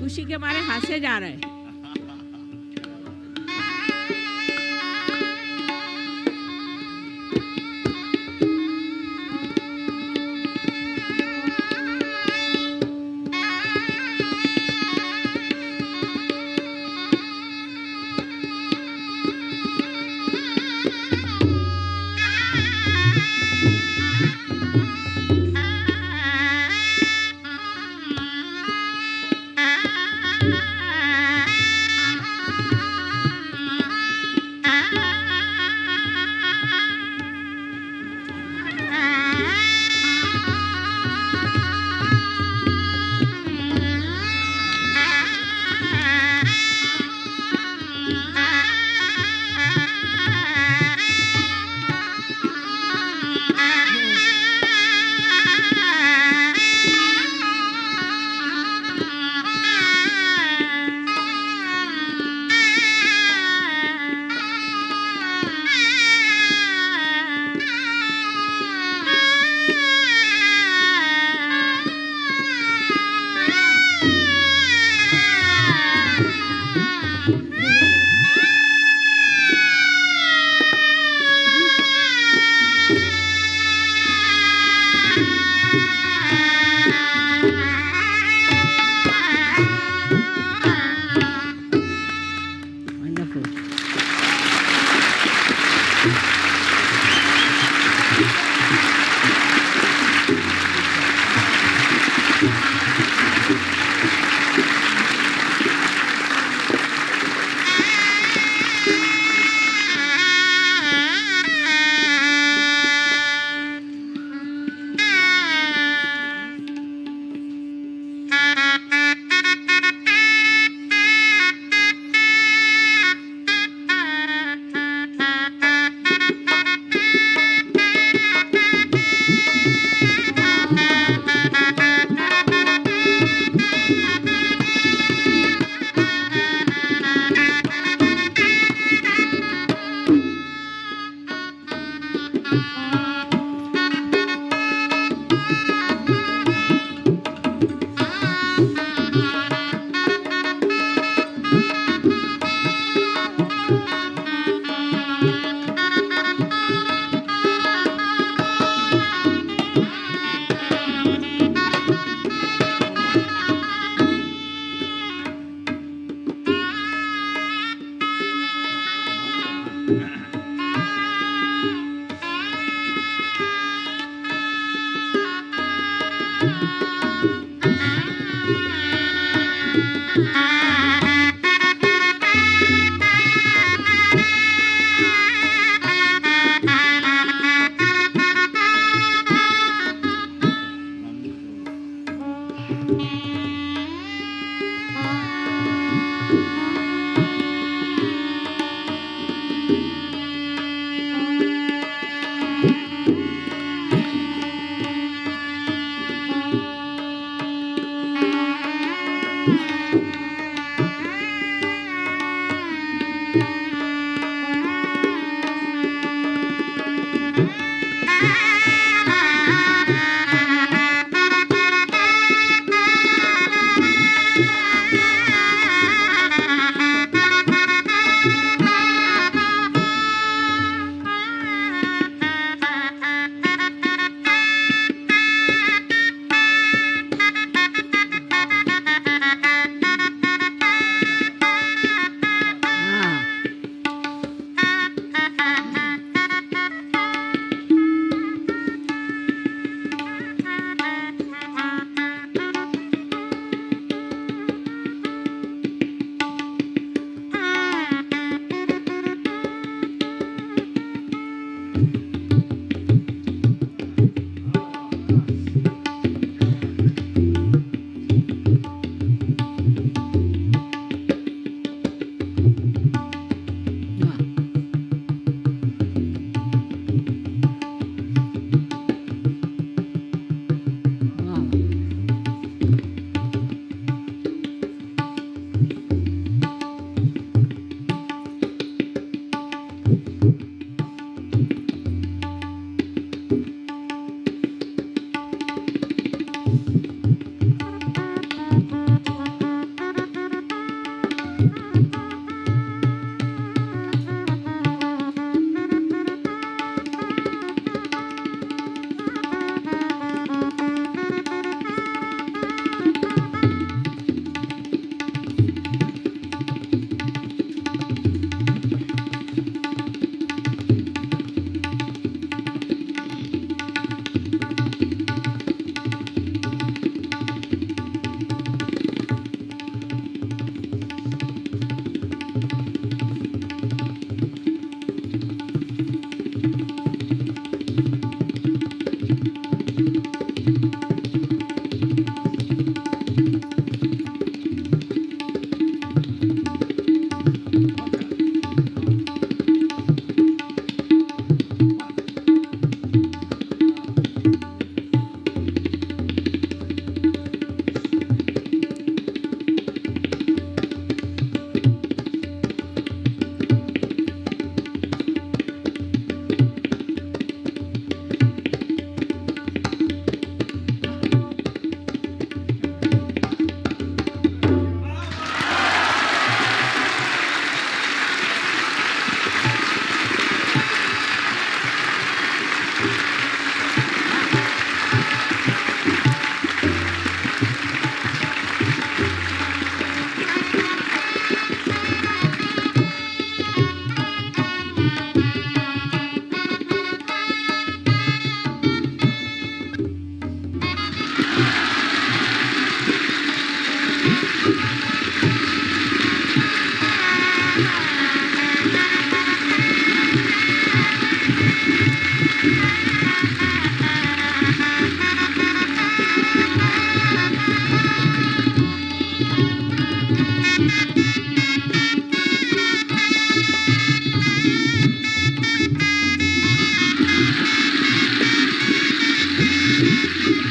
खुशी के मारे हंसे जा रहे हैं।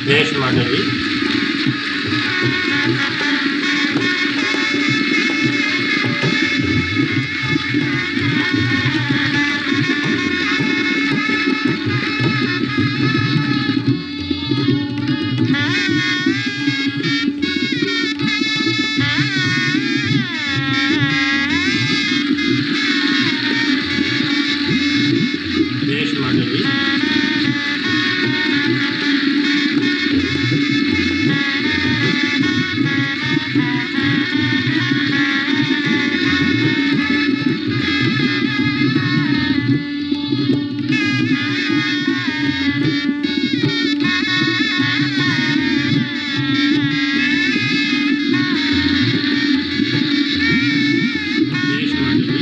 जय श्री माताजी। जय श्री माताजी। जय श्री माताजी।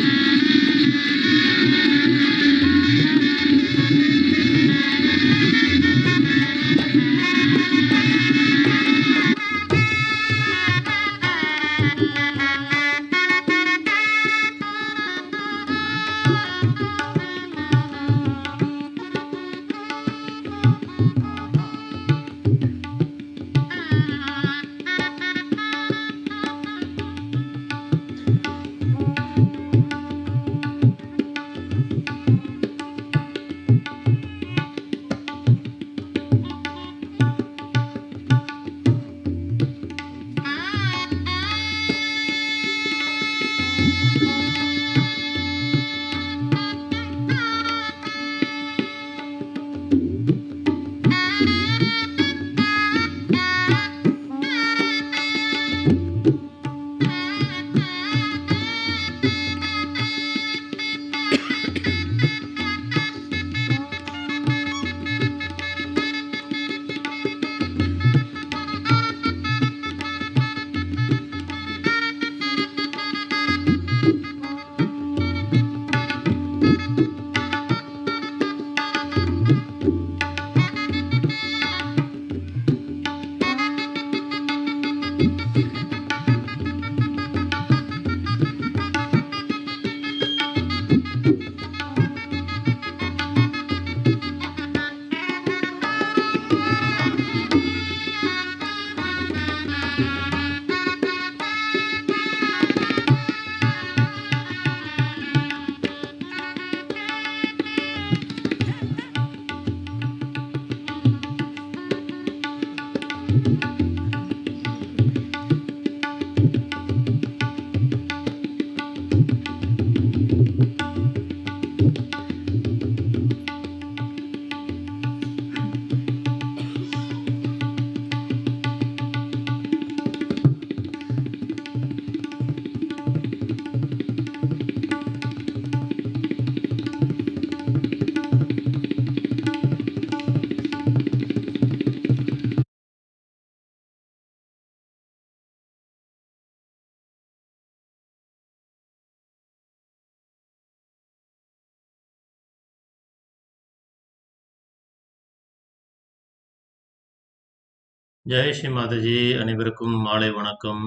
ஜெய் ஸ்ரீ மாதாஜி. அனைவருக்கும் மாலை வணக்கம்.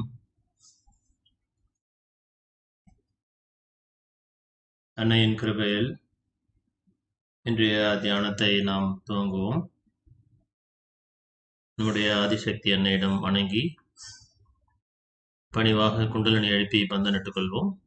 அன்னையின் கிருபையில் இன்றைய தியானத்தை நாம் துவங்குவோம். நம்முடைய ஆதிசக்தி அன்னையிடம் வணங்கி பணிவாக குண்டலினி எழுப்பி பந்தனிட்டுக் கொள்வோம்.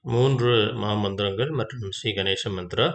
3 மாமந்திரங்கள் மற்றும் ஸ்ரீ கணேச மந்த்ரா.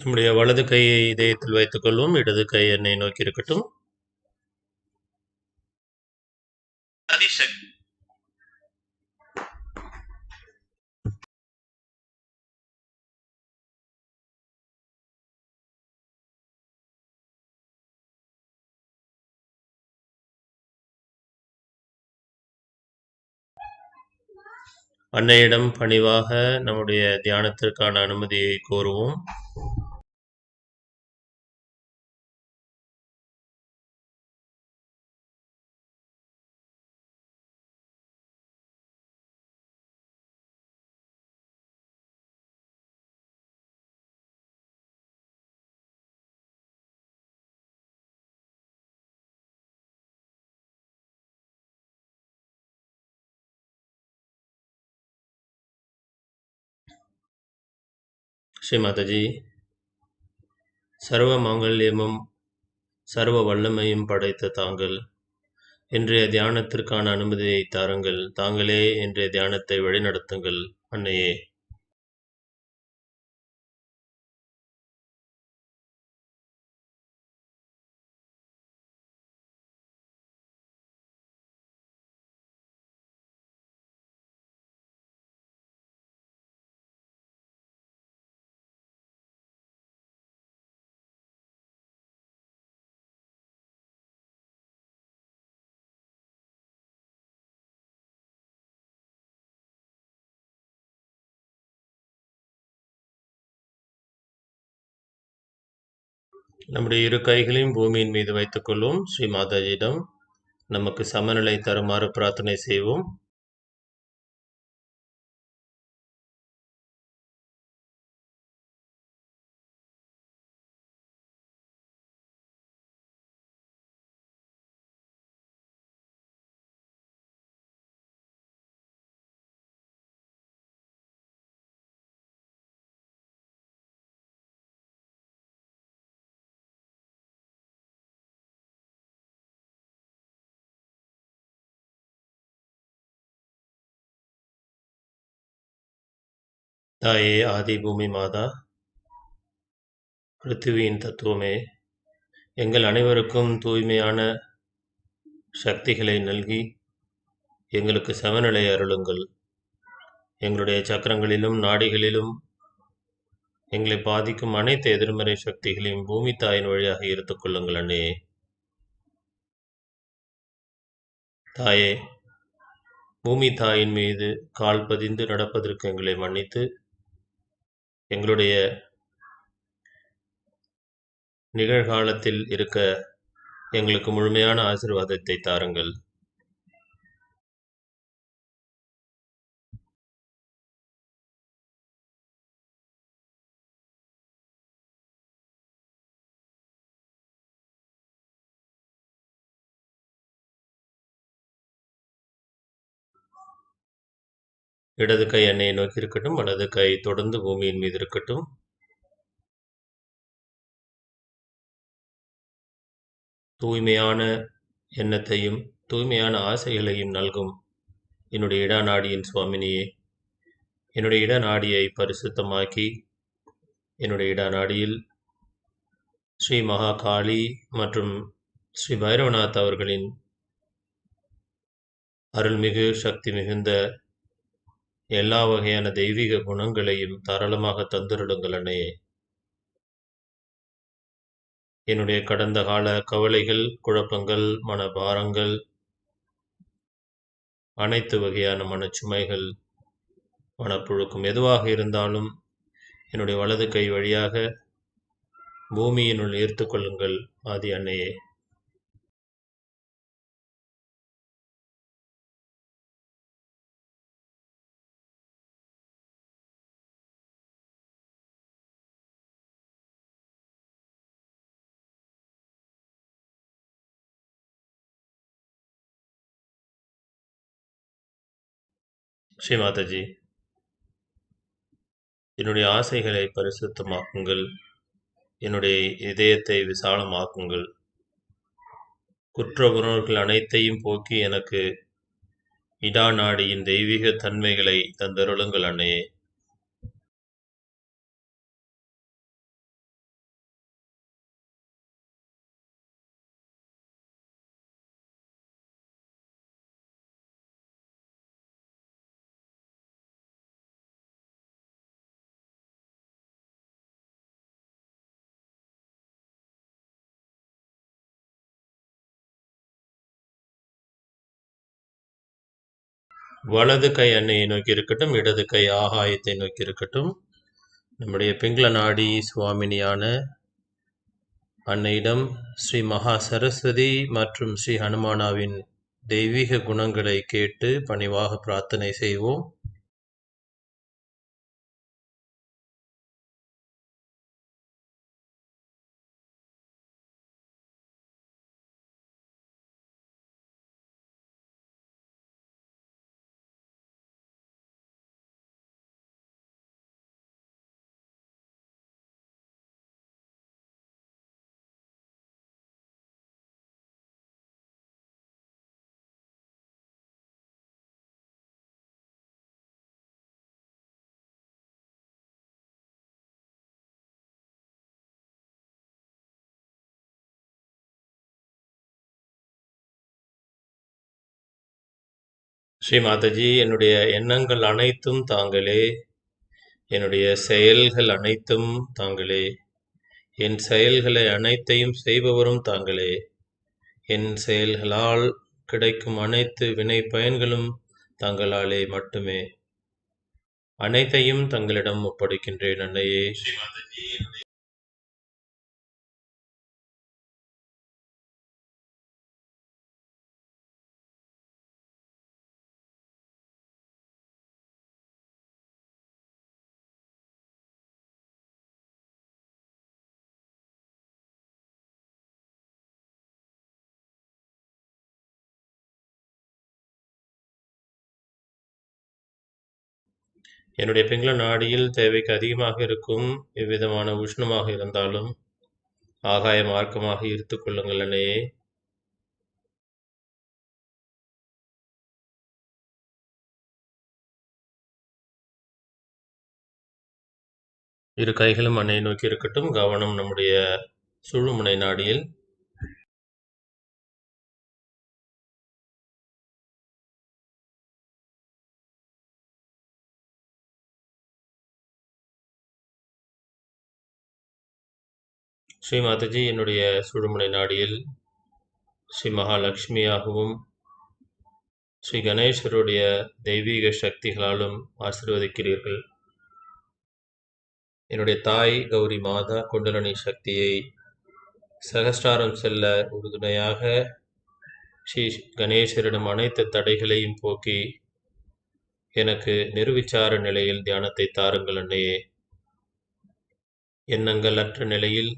நம்முடைய வலது கையை இதயத்தில் வைத்துக் கொள்வோம். இடது கை என்னை நோக்கி இருக்கட்டும். அன்னையிடம் பணிவாக நம்முடைய தியானத்திற்கான அனுமதியை கோருவோம். ஸ்ரீ மாதாஜி, சர்வ மாங்கல்யமும் சர்வ வல்லமையும் படைத்த தாங்கள் இன்றைய தியானத்திற்கான அனுமதியை தாருங்கள். தாங்களே இன்றைய தியானத்தை வழிநடத்துங்கள் அன்னையே. நம்முடைய இரு கைகளையும் பூமியின் மீது வைத்துக் கொள்வோம். ஸ்ரீ மாதாஜியிடம் நமக்கு சமநிலை தருமாறு பிரார்த்தனை செய்வோம். தாயே ஆதி பூமி மாதா, பிருத்திவியின் தத்துவமே, எங்கள் அனைவருக்கும் தூய்மையான சக்திகளை நல்கி எங்களுக்கு சமநிலை அருளுங்கள். எங்களுடைய சக்கரங்களிலும் நாடிகளிலும் எங்களை பாதிக்கும் அனைத்து எதிர்மறை சக்திகளையும் பூமி தாயின் வழியாக ஈர்த்துக் கொள்ளுங்கள் அன்னையே. தாயே, பூமி தாயின் மீது கால் பதிந்து நடப்பதற்கு எங்களை மன்னித்து எங்களுடைய நிகழ்காலத்தில் இருக்க எங்களுக்கு முழுமையான ஆசீர்வாதத்தை தாருங்கள். இடது கை எண்ணெயை நோக்கி இருக்கட்டும், வலது கை தொடர்ந்து பூமியின் மீது இருக்கட்டும். தூய்மையான எண்ணத்தையும் தூய்மையான ஆசைகளையும் நல்கும் என்னுடைய இடநாடியின் சுவாமினியே, என்னுடைய இடநாடியை பரிசுத்தமாக்கி என்னுடைய இடநாடியில் ஸ்ரீ மகா காளி மற்றும் ஸ்ரீ பைரவநாத் அவர்களின் அருள்மிகு சக்தி மிகுந்த எல்லா வகையான தெய்வீக குணங்களையும் தாராளமாக தந்துருளுங்கள் அன்னையே. என்னுடைய கடந்த கால கவலைகள், குழப்பங்கள், மனபாரங்கள், அனைத்து வகையான மனச்சுமைகள், மனப்புழுக்கம் எதுவாக இருந்தாலும் என்னுடைய வலது கை வழியாக பூமியினுள் ஈர்த்துக் கொள்ளுங்கள் ஆதி அன்னையே. ஸ்ரீ மாதாஜி, என்னுடைய ஆசைகளை பரிசுத்தமாக்குங்கள், என்னுடைய இதயத்தை விசாலமாக்குங்கள், குற்ற உணர்வுகள் அனைத்தையும் போக்கி எனக்கு இடாநாடியின் தெய்வீக தன்மைகளை தந்தருளுங்கள் அன்னையே. வலது கை அன்னையை நோக்கி இருக்கட்டும், இடது கை ஆகாயத்தை நோக்கி இருக்கட்டும். நம்முடைய பிங்கள நாடி சுவாமினியான அன்னையிடம் ஸ்ரீ மகா சரஸ்வதி மற்றும் ஸ்ரீ ஹனுமானாவின் தெய்வீக குணங்களை கேட்டு பணிவாக பிரார்த்தனை செய்வோம். ஸ்ரீ மாதாஜி, என்னுடைய எண்ணங்கள் அனைத்தும் தாங்களே, என்னுடைய செயல்கள் அனைத்தும் தாங்களே, என் செயல்களை அனைத்தையும் செய்பவரும் தாங்களே, என் செயல்களால் கிடைக்கும் அனைத்து வினை பயன்களும் தங்களாலே மட்டுமே. அனைத்தையும் தங்களிடம் ஒப்படைக்கின்றேன் அன்னையே. என்னுடைய பிங்கள நாடியில் தேவைக்கு அதிகமாக இருக்கும் எவ்விதமான உஷ்ணமாக இருந்தாலும் ஆகாய மார்க்கமாக ஈர்த்துக் கொள்ளுங்கள் அன்னையே. இரு கைகளும் அன்னையை நோக்கி இருக்கட்டும். கவனம் நம்முடைய சுழுமுனை நாடியில். ஸ்ரீ மாதாஜி, என்னுடைய சுழுமுனை நாடியில் ஸ்ரீ மகாலட்சுமியாகவும் ஸ்ரீ கணேசருடைய தெய்வீக சக்திகளாலும் ஆசீர்வதிக்கிறீர்கள். என்னுடைய தாய் கௌரி மாதா குண்டலினி சக்தியை சகஸ்ராரம் செல்ல உறுதுணையாக ஸ்ரீ கணேசரிடம் அனைத்து தடைகளையும் போக்கி எனக்கு நிர்விச்சார நிலையில் தியானத்தை தாருங்கள் அன்னையே. எண்ணங்கள் அற்ற நிலையில்,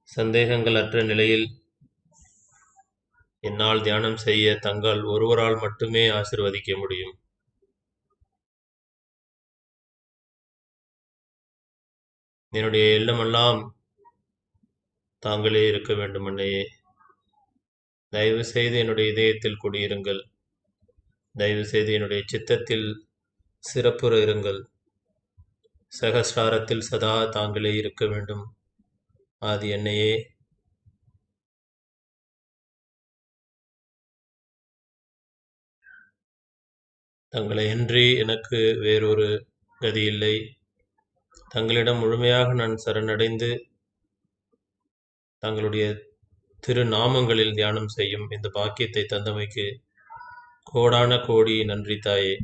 சந்தேகங்கள் அற்ற நிலையில் என்னால் தியானம் செய்ய தங்கள் ஒருவரால் மட்டுமே ஆசீர்வதிக்க முடியும். என்னுடைய எண்ணமெல்லாம் தாங்களே இருக்க வேண்டும் அன்னையே. தயவு செய்து என்னுடைய இதயத்தில் குடியிருங்கள். தயவு செய்து என்னுடைய சித்தத்தில் சிறப்புற இருங்கள். சகஸ்ராரத்தில் சதா தாங்களே இருக்க வேண்டும். ஆதி அன்னையே, தங்களை அன்றி எனக்கு வேறொரு கதி இல்லை. தங்களிடம் முழுமையாக நான் சரணடைந்து தங்களுடைய திருநாமங்களில் தியானம் செய்யும் இந்த பாக்கியத்தை தந்தமைக்கு கோடான கோடி நன்றி தாயே.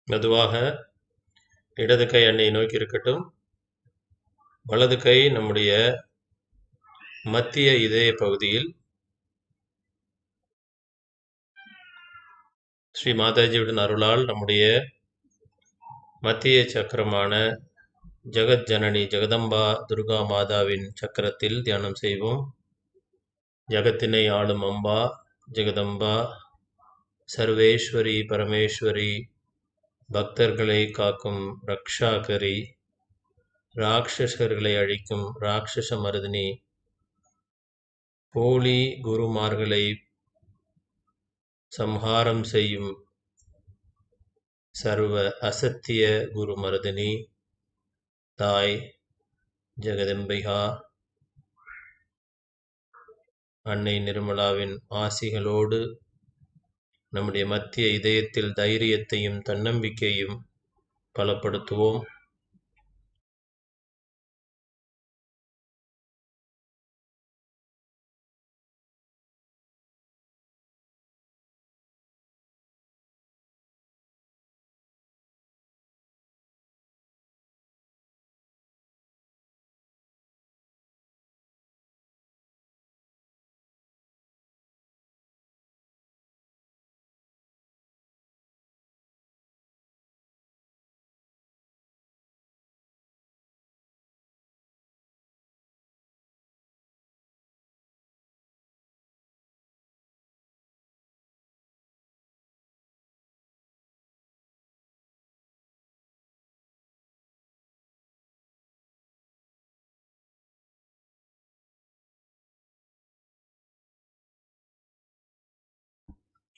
மெதுவாக இடது கை அன்னையை நோக்கி இருக்கட்டும். வலது கை நம்முடைய மத்திய இதய பகுதியில் ஸ்ரீ மாதாஜியுடன் அருளால் நம்முடைய மத்திய சக்கரமான ஜெகத் ஜனனி ஜெகதம்பா துர்கா மாதாவின் சக்கரத்தில் தியானம் செய்வோம். ஜகத்தினை ஆளும் அம்பா ஜெகதம்பா, சர்வேஸ்வரி பரமேஸ்வரி, பக்தர்களை காக்கும் ரக்ஷாகரி, ராட்சசர்களை அழிக்கும் ராட்சச மருதினி, போலி குருமார்களை சம்ஹாரம் செய்யும் சர்வ அசத்திய குரு மருதினி, தாய் ஜெகதம்பிகா, அன்னை நிர்மலாவின் ஆசிகளோடு நம்முடைய மத்திய இதயத்தில் தைரியத்தையும் தன்னம்பிக்கையும் பலப்படுத்துவோம்.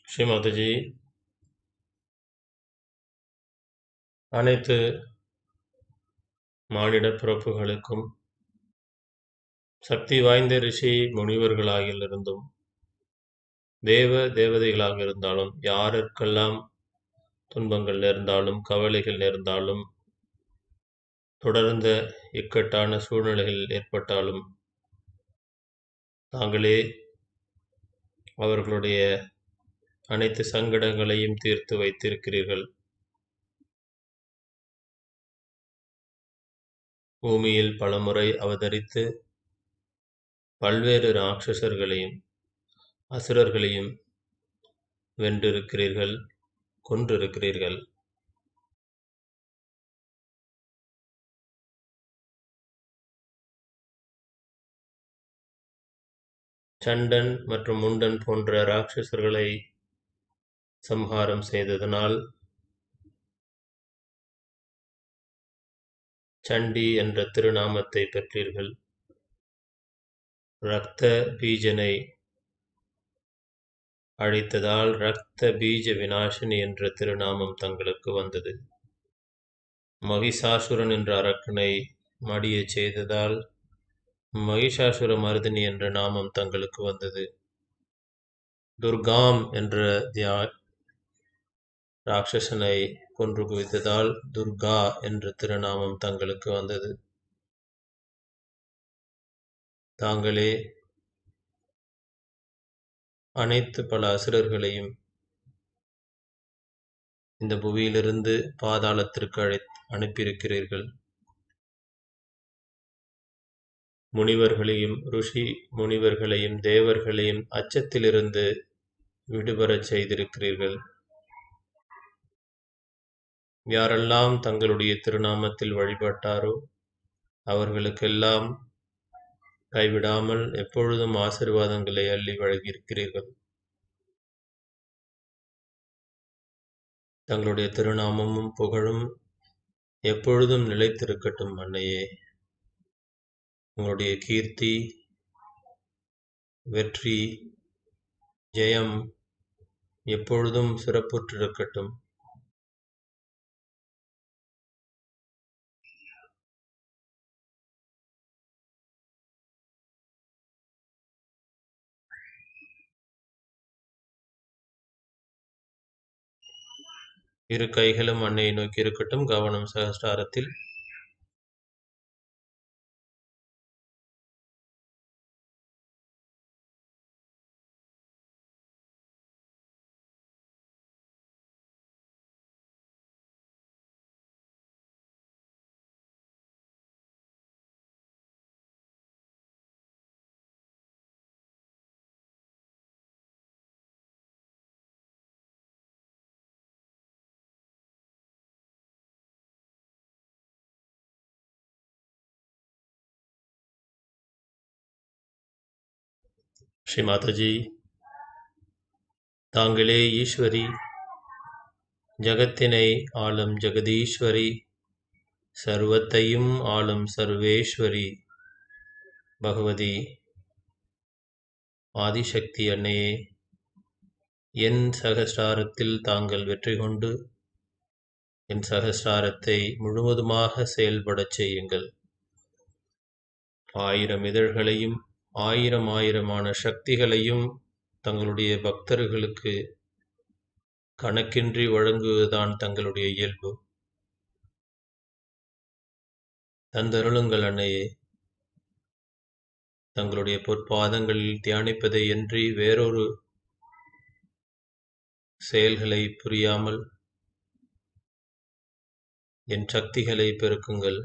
ஸ்ரீ மாதாஜி, அனைத்து மானிட பிறப்புகளுக்கும் சக்தி வாய்ந்த ரிஷி முனிவர்களாகிலிருந்தும் தேவதைகளாக இருந்தாலும் யாருக்கெல்லாம் துன்பங்கள் நேர்ந்தாலும் கவலைகள் நேர்ந்தாலும் தொடர்ந்த இக்கட்டான சூழ்நிலைகள் ஏற்பட்டாலும் தாங்களே அவர்களுடைய அனைத்து சங்கடங்களையும் தீர்த்து வைத்திருக்கிறீர்கள். பூமியில் பலமுறை அவதரித்து பல்வேறு ராட்சசர்களையும் அசுரர்களையும் வென்றிருக்கிறீர்கள், கொன்றிருக்கிறீர்கள். சண்டன் மற்றும் முண்டன் போன்ற ராட்சசர்களை சம்ஹாரம் செய்ததனால் சண்டி என்ற திருநாமத்தை பெற்றீர்கள். இரத்த பீஜனை அழித்ததால் இரத்த பீஜ விநாசினி என்ற திருநாமம் தங்களுக்கு வந்தது. மகிஷாசுரன் என்ற அரக்கனை மடியச் செய்ததால் மகிஷாசுர மர்தினி என்ற நாமம் தங்களுக்கு வந்தது. துர்காம் என்ற ராட்சசனை கொன்று குவித்ததால் துர்கா என்ற திருநாமம் தங்களுக்கு வந்தது. தாங்களே அனைத்து பல அசுரர்களையும் இந்த புவியிலிருந்து பாதாளத்திற்கு அனுப்பியிருக்கிறீர்கள். முனிவர்களையும் ருஷி முனிவர்களையும் தேவர்களையும் அச்சத்திலிருந்து விடுபெறச் செய்திருக்கிறீர்கள். யாரெல்லாம் தங்களுடைய திருநாமத்தில் வழிபட்டாரோ அவர்களுக்கெல்லாம் கைவிடாமல் எப்பொழுதும் ஆசீர்வாதங்களை அள்ளி வழங்கியிருக்கிறீர்கள். தங்களுடைய திருநாமமும் புகழும் எப்பொழுதும் நிலைத்திருக்கட்டும் அன்னையே. உங்களுடைய கீர்த்தி, வெற்றி, ஜெயம் எப்பொழுதும் சிறப்புற்றிருக்கட்டும். இரு கைகளும் அன்னையை நோக்கி இருக்கட்டும். கவனம் சகஸ்ராரத்தில். ஸ்ரீ மாதாஜி, தாங்களே ஈஸ்வரி, ஜகத்தினை ஆளும் ஜெகதீஸ்வரி, சர்வத்தையும் ஆளும் சர்வேஸ்வரி, பகவதி ஆதிசக்தி அன்னையே, என் சகஸ்ராரத்தில் தாங்கள் வெற்றி கொண்டு என் சகஸ்ராரத்தை முழுவதுமாக செயல்படச் செய்யுங்கள். 1000 இதழ்களையும் 1000 சக்திகளையும் தங்களுடைய பக்தர்களுக்கு கணக்கின்றி வழங்குவதுதான் தங்களுடைய இயல்பு. தந்தருளுங்கள் அன்னையே. தங்களுடைய பொற்பாதங்களில் தியானிப்பதை அன்றி வேறொரு செயல்களை புரியாமல் என் சக்திகளை பெருக்குங்கள்.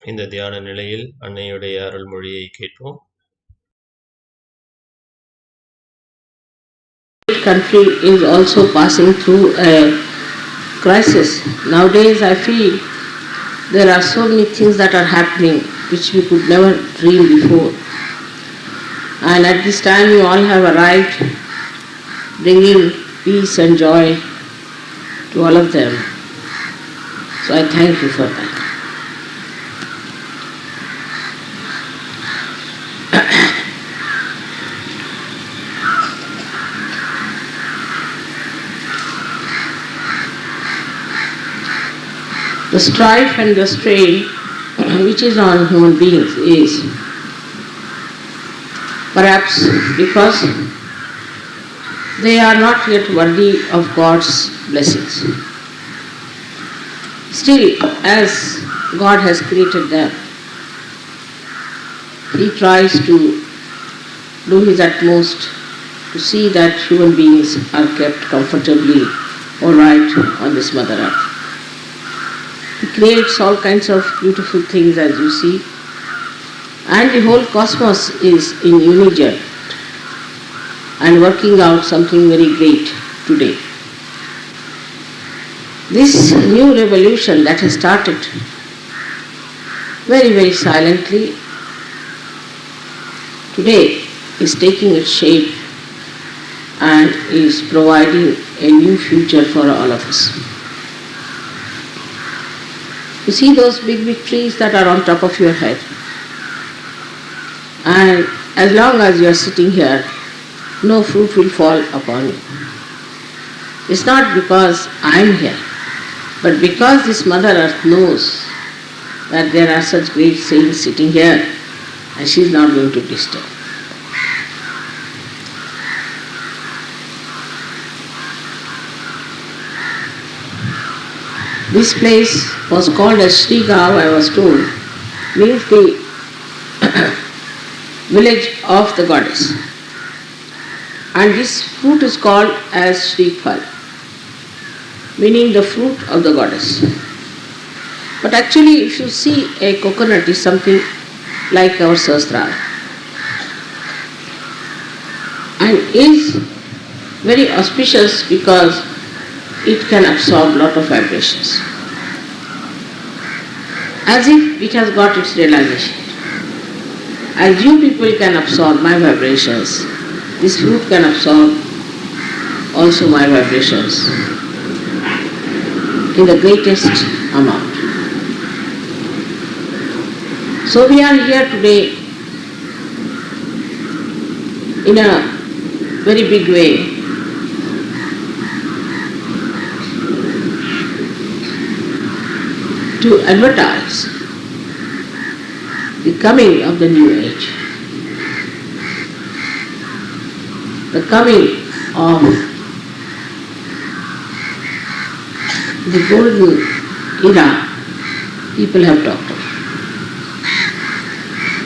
இந்த தியான நிலையில் அன்னையுடைய அருள்மொழியை கேட்போம். Country is also passing through a crisis. Nowadays I feel there are so many things that are happening which we could never dream before. And at this time you all have arrived bringing peace and joy to all of them. So I thank you for that. The strife and the strain which is on human beings is perhaps because they are not yet worthy of God's blessings. Still, as God has created them, He tries to do His utmost to see that human beings are kept comfortably all right on this Mother Earth. He creates all kinds of beautiful things, as you see, and the whole cosmos is in unison and working out something very great today. This new revolution that has started very, very silently today is taking its shape and is providing a new future for all of us. You see those big, big trees that are on top of your head? And as long as you are sitting here, no fruit will fall upon you. It's not because I am here, but because this Mother Earth knows that there are such great saints sitting here and she is not going to disturb. This place was called as Shri, I was told, means the village of the goddess. And this fruit is called as Shri, meaning the fruit of the goddess. But actually, if you see, a coconut is something like our sahasrara and is very auspicious because it can absorb lot of vibrations, as if it has got its realization. As you people can absorb my vibrations, this fruit can absorb also my vibrations in the greatest amount. So we are here today in a very big way to advertise the coming of the new age, the coming of the golden era people have talked of.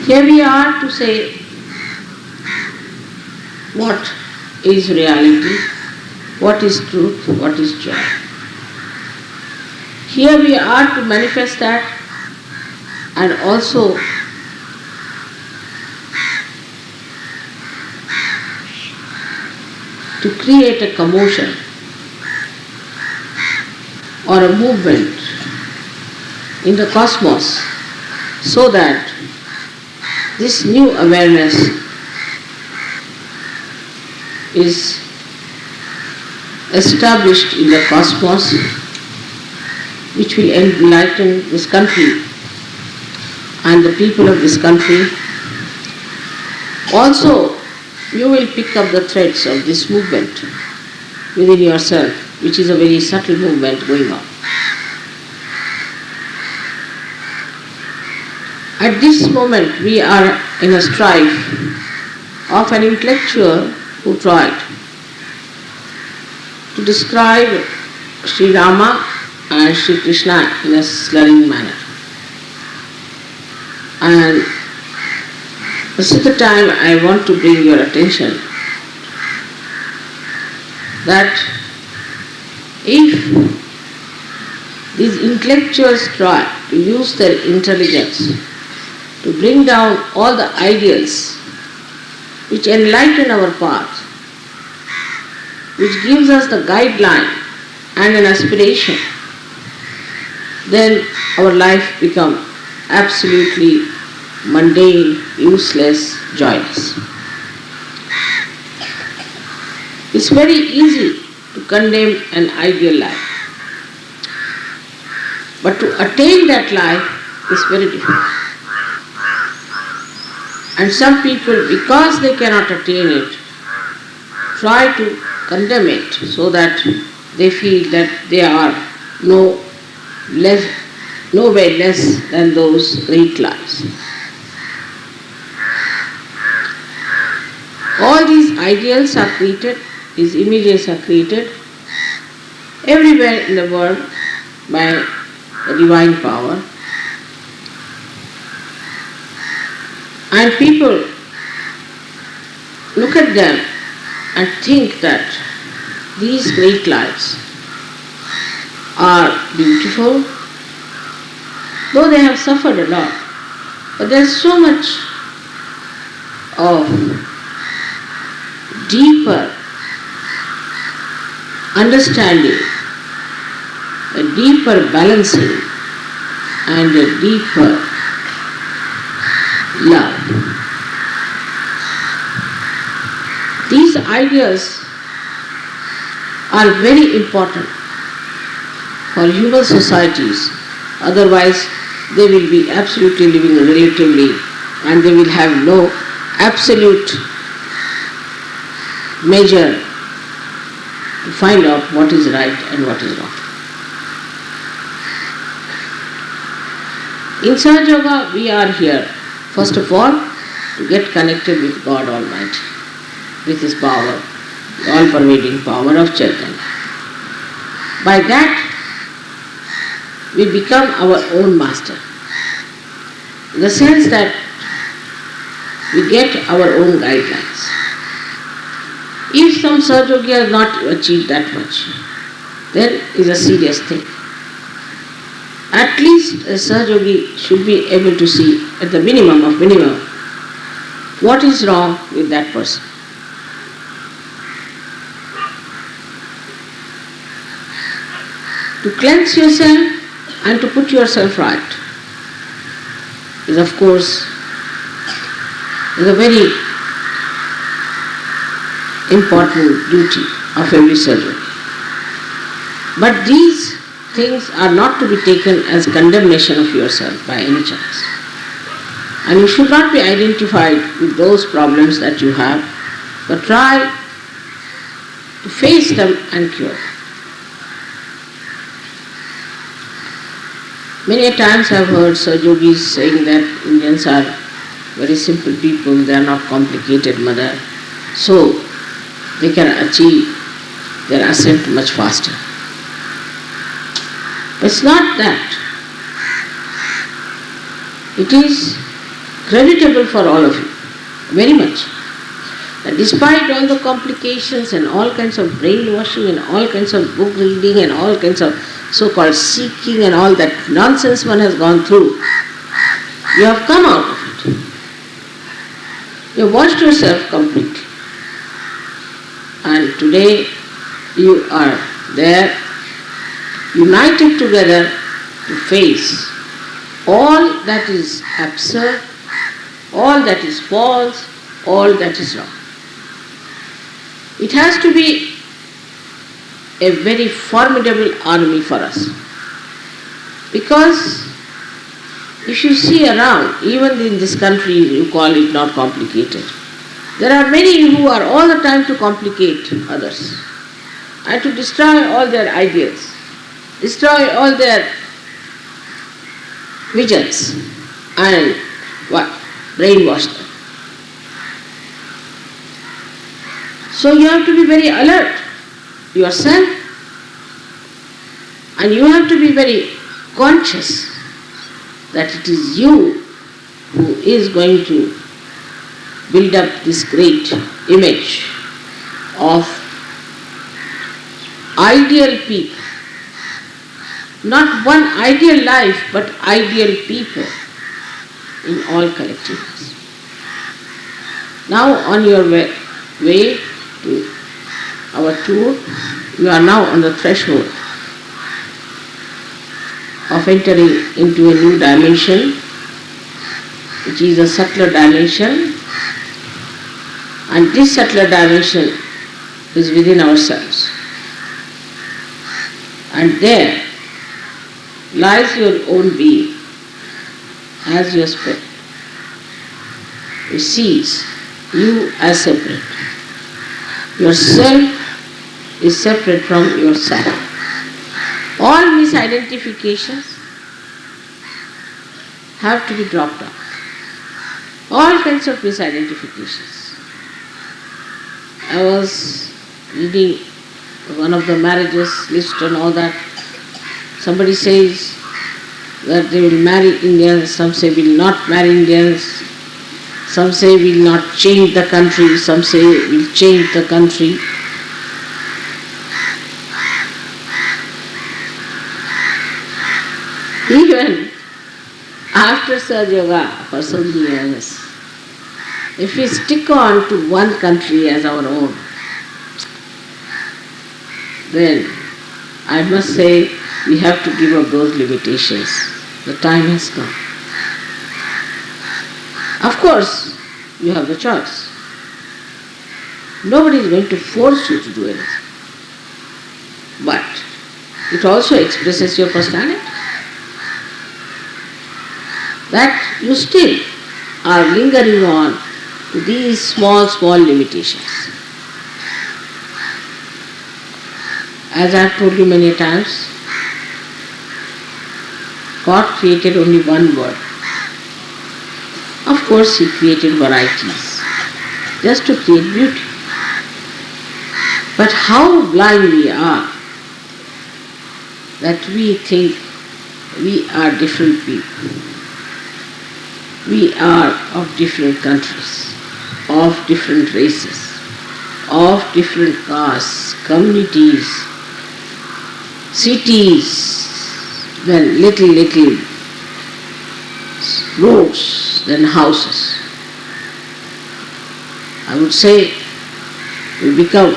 Here we are to say what is reality, what is truth, what is joy. Here we are to manifest that and also to create a commotion or a movement in the cosmos so that this new awareness is established in the cosmos, which will enlighten this country and the people of this country. Also, you will pick up the threads of this movement within yourself, which is a very subtle movement going on. At this moment, we are in a strife of an intellectual who tried to describe Sri Rama and Sri Krishna in a slurring manner. And this is the time I want to bring your attention that if these intellectuals tried to use their intelligence to bring down all the ideals which enlighten our path, which gives us the guideline and an aspiration, then our life becomes absolutely mundane, useless, joyless. It's very easy to condemn an ideal life, but to attain that life is very difficult. And some people, because they cannot attain it, try to condemn it so that they feel that they are nowhere less than those great lives. All these ideals are created, these images are created everywhere in the world by the divine power. And people look at them and think that these great lives are beautiful, though they have suffered a lot. But there's so much of deeper understanding, a deeper balancing, and a deeper love. These ideas are very important for human societies, otherwise they will be absolutely living relatively and they will have no absolute measure to find out what is right and what is wrong. In Sahaja Yoga, we are here, first of all, to get connected with God Almighty, with His power, the all-pervading power of Chaitanya. By that, we become our own master, in the sense that we get our own guidelines. If some Sahaja Yogi has not achieved that much, then it is a serious thing. At least a Sahaja Yogi should be able to see, at the minimum of minimum, what is wrong with that person. To cleanse yourself and to put yourself right is, of course, a very important duty of every Sahaja Yogi. But these things are not to be taken as condemnation of yourself by any chance. And you should not be identified with those problems that you have, but try to face them and cure them. Many a times I have heard Sahaja Yogis saying that Indians are very simple people, they are not complicated, mother, so they can achieve their ascent much faster. But it's not that. It is creditable for all of you, very much, that despite all the complications and all kinds of brainwashing and all kinds of book reading and all kinds of so-called seeking and all that nonsense one has gone through, you have come out of it. You have washed yourself completely. And today you are there, united together to face all that is absurd, all that is false, all that is wrong. It has to be a very formidable army for us. Because if you see around, even in this country you call it not complicated, there are many who are all the time to complicate others and to destroy all their ideals, destroy all their visions and brainwash them. So you have to be very alert yourself, and you have to be very conscious that it is you who is going to build up this great image of ideal people not one ideal life, but ideal people in all collectiveness. Now on your way to our tour, you are now on the threshold of entering into a new dimension, which is a subtler dimension, and this subtler dimension is within ourselves. And there lies your own being as your spirit. It sees you as separate. Yourself is separate from yourself. All misidentifications have to be dropped out. All kinds of misidentifications. I was reading one of the marriages list and all that. Somebody says that they will marry Indians, some say will not marry Indians, some say will not change the country, some say will change the country. Even after Saj Yoga for so many years, if we stick on to one country as our own, then I must say we have to give up those limitations. The time has come. Of course, you have the choice. Nobody is going to force you to do anything. But it also expresses your personality. That you still are lingering on to these small limitations. As I have told you many times, God created only one word. Of course, He created varieties, just to create beauty. But how blind we are that we think we are different people. We are of different countries, of different races, of different castes, communities, cities, then little roads, then houses. I would say we become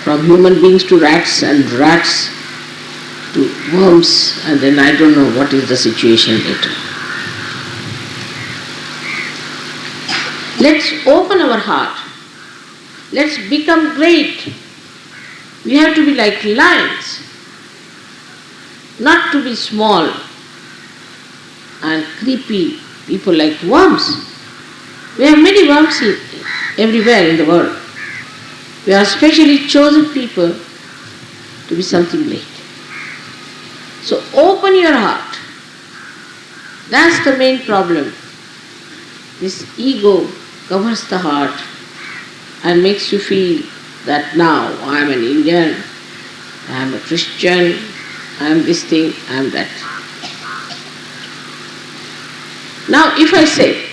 from human beings to rats and rats to worms, and then I don't know what is the situation later. Let's open our heart. Let's become great. We have to be like lions, not to be small and creepy people like worms. We have many worms everywhere in the world. We are specially chosen people to be something great. So open your heart. That's the main problem. This ego covers the heart and makes you feel that now I am an Indian, I am a Christian, I am this thing, I am that. Now if I say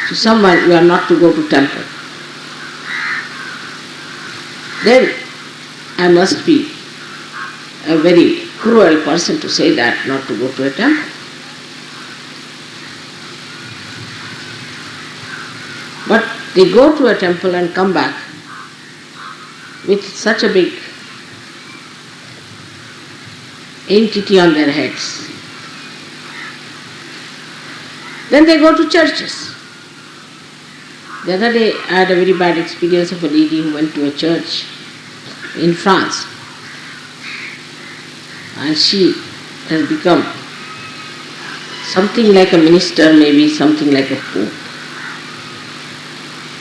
to someone you are not to go to temple, then I must be a very cruel person to say that, not to go to a temple. But they go to a temple and come back with such a big entity on their heads. Then they go to churches. The other day I had a very bad experience of a lady who went to a church in France, and she has become something like a minister, maybe something like a pope.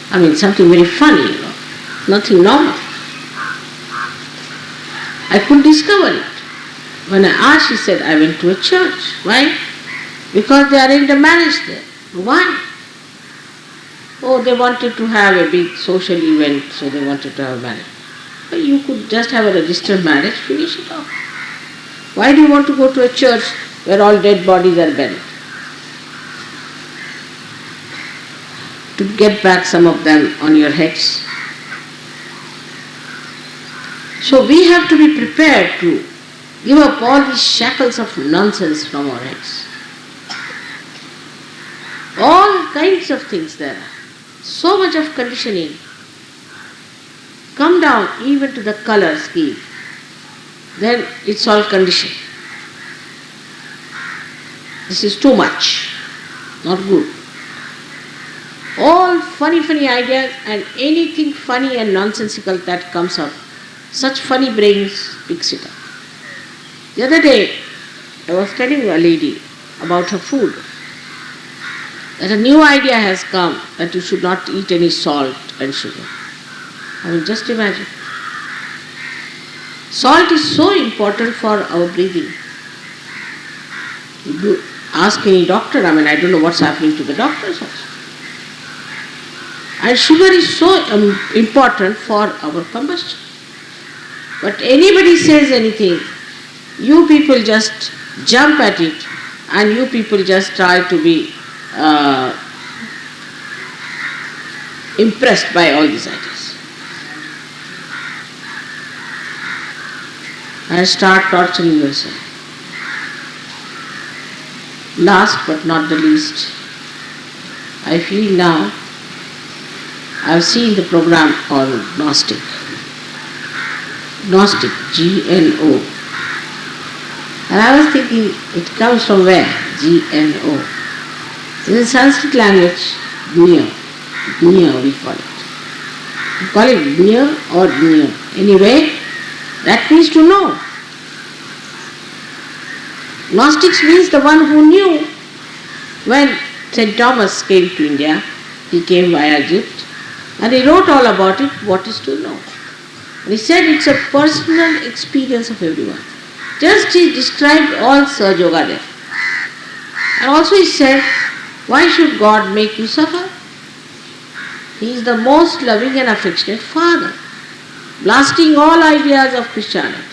I mean, something very funny, nothing normal. I couldn't discover it. When I asked, she said, I went to a church. Why? Because they arranged a marriage there. Why? Oh, they wanted to have a big social event, so they wanted to have a marriage. Well, you could just have a registered marriage, finish it off. Why do you want to go to a church where all dead bodies are buried? To get back some of them on your heads. So we have to be prepared to give up all these shackles of nonsense from our heads. All kinds of things there are. So much of conditioning. Come down even to the color scheme. Then it's all conditioned. This is too much. Not good. All funny ideas and anything funny and nonsensical that comes up, such funny brains picks it up. The other day, I was telling a lady about her food, that a new idea has come that you should not eat any salt and sugar. I mean, just imagine. Salt is so important for our breathing. You ask any doctor, I don't know what's happening to the doctors also. And sugar is so important for our combustion. But anybody says anything, you people just jump at it and you people just try to be impressed by all these ideas. And start torturing yourself. Last but not the least, I feel now, I've seen the program on Gnostic. Gnostic, G-N-O. And I was thinking, it comes from where? G-N-O. In the Sanskrit language, Gnya. Gnya we call it. We call it Gnya or Gnya. Anyway, that means to know. Gnostics means the one who knew. When St. Thomas came to India, he came via Egypt, and he wrote all about it, what is to know. And he said it's a personal experience of everyone. Just he described all Sahaja Yoga there. And also he said, why should God make you suffer? He is the most loving and affectionate Father, blasting all ideas of Christianity.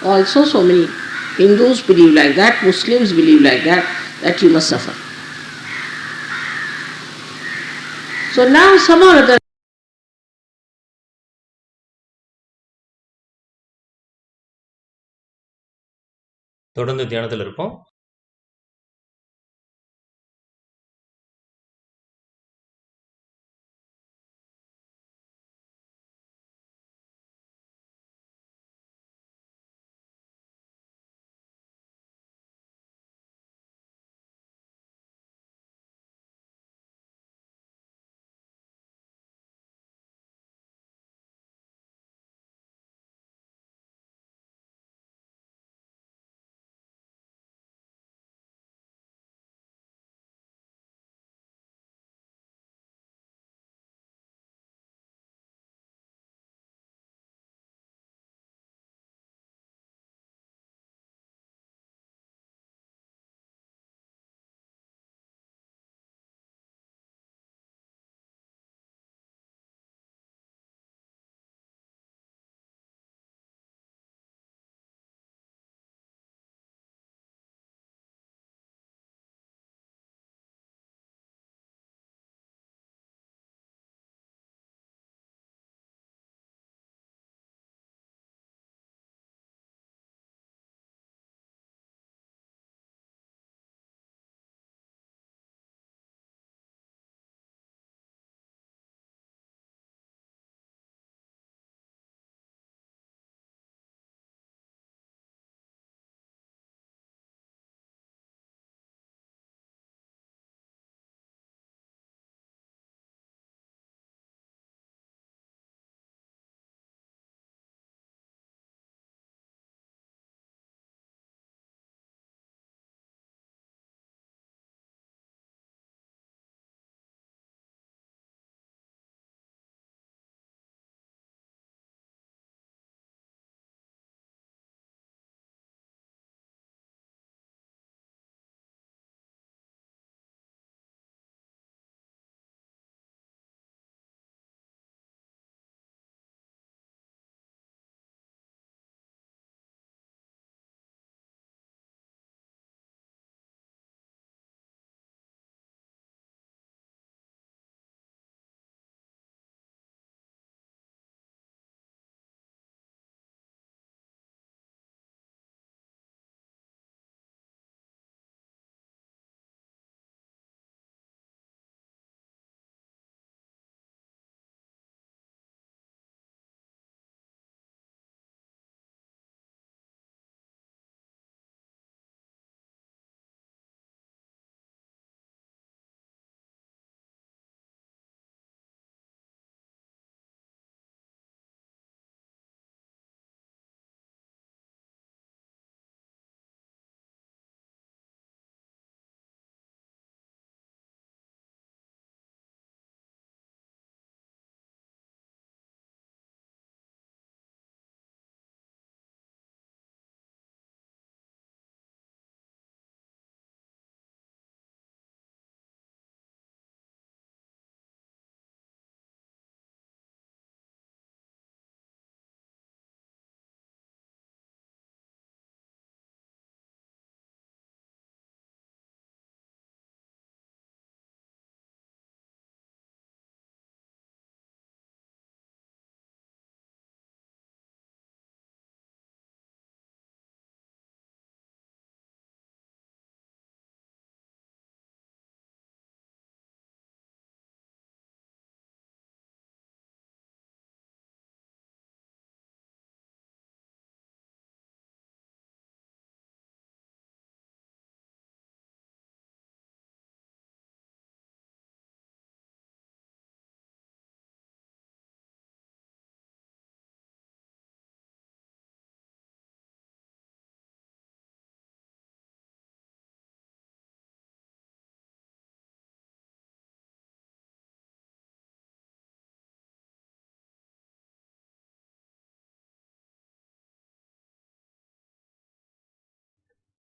Also so many Hindus believe like that, Muslims believe like that you must suffer. So now some or other தொடர்ந்து தியானத்தில் இருப்போம்.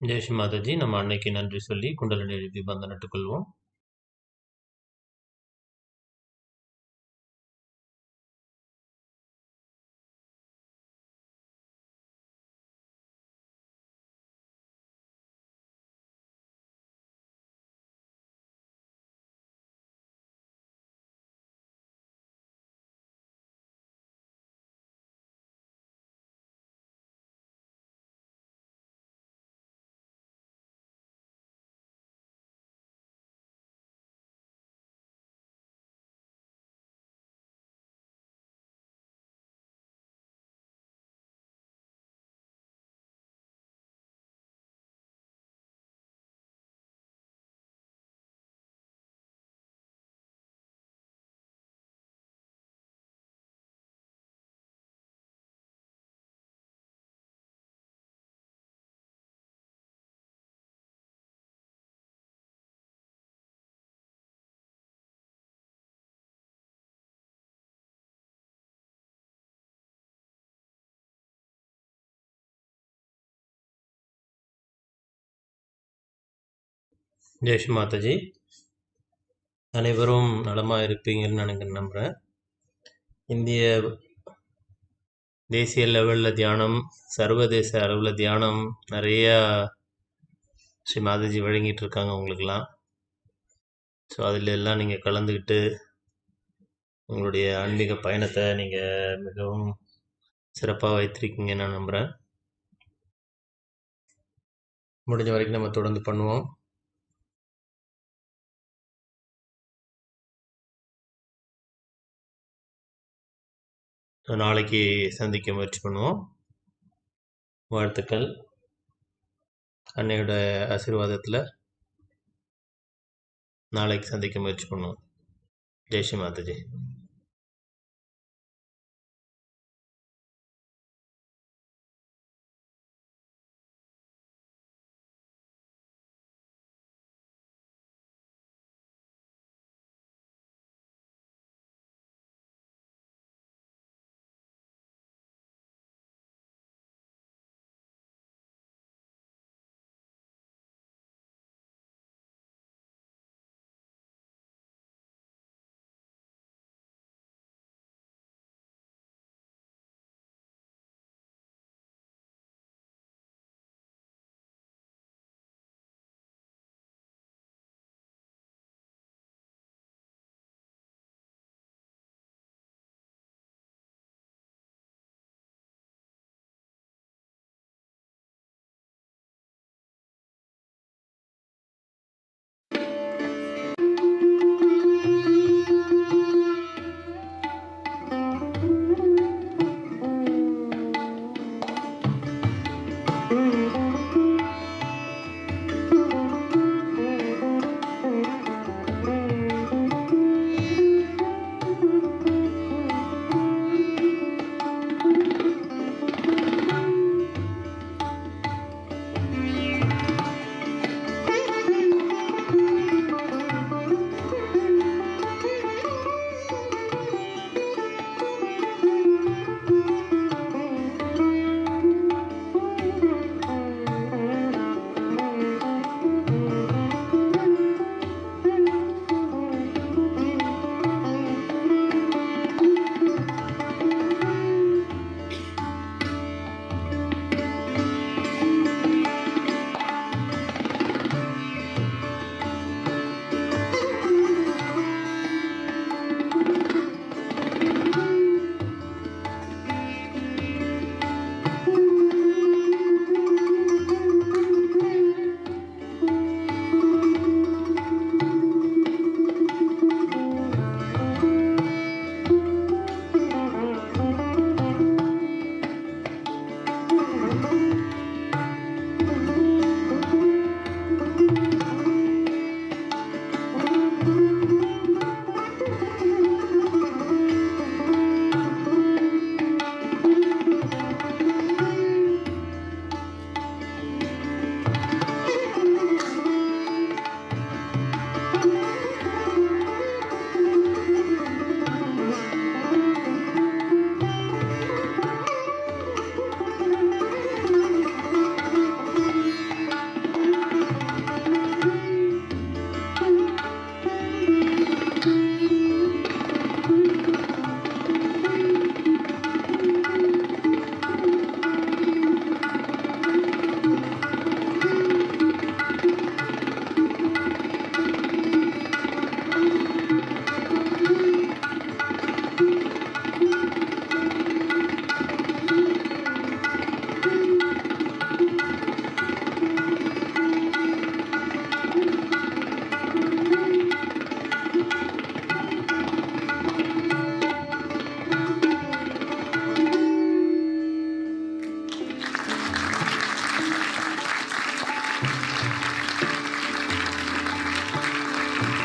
ஜெய் ஸ்ரீ மாதாஜி. நம்ம அன்னைக்கு நன்றி சொல்லி குண்டலினி எழுதி பந்தனட்டுக் கொள்வோம். ஜெய் ஸ்ரீ மாதாஜி. அனைவரும் நலமாக இருப்பீங்கன்னு நான் நம்புகிறேன். இந்திய தேசிய லெவலில் தியானம், சர்வதேச அளவில் தியானம் நிறையா ஸ்ரீ மாதாஜி வழங்கிட்டு இருக்காங்க உங்களுக்கெல்லாம். ஸோ அதில் எல்லாம் நீங்கள் கலந்துக்கிட்டு உங்களுடைய ஆன்மீக பயணத்தை நீங்கள் மிகவும் சிறப்பாக வைத்திருக்கீங்கன்னு நான் நம்புகிறேன். முடிஞ்ச வரைக்கும் நம்ம தொடர்ந்து பண்ணுவோம். நாளைக்கு சந்திக்க முயற்சி பண்ணுவோம். வாழ்த்துக்கள். அன்னையோட ஆசீர்வாதத்தில் நாளைக்கு சந்திக்க முயற்சி பண்ணுவோம். ஜெய் ஸ்ரீ மாதாஜி.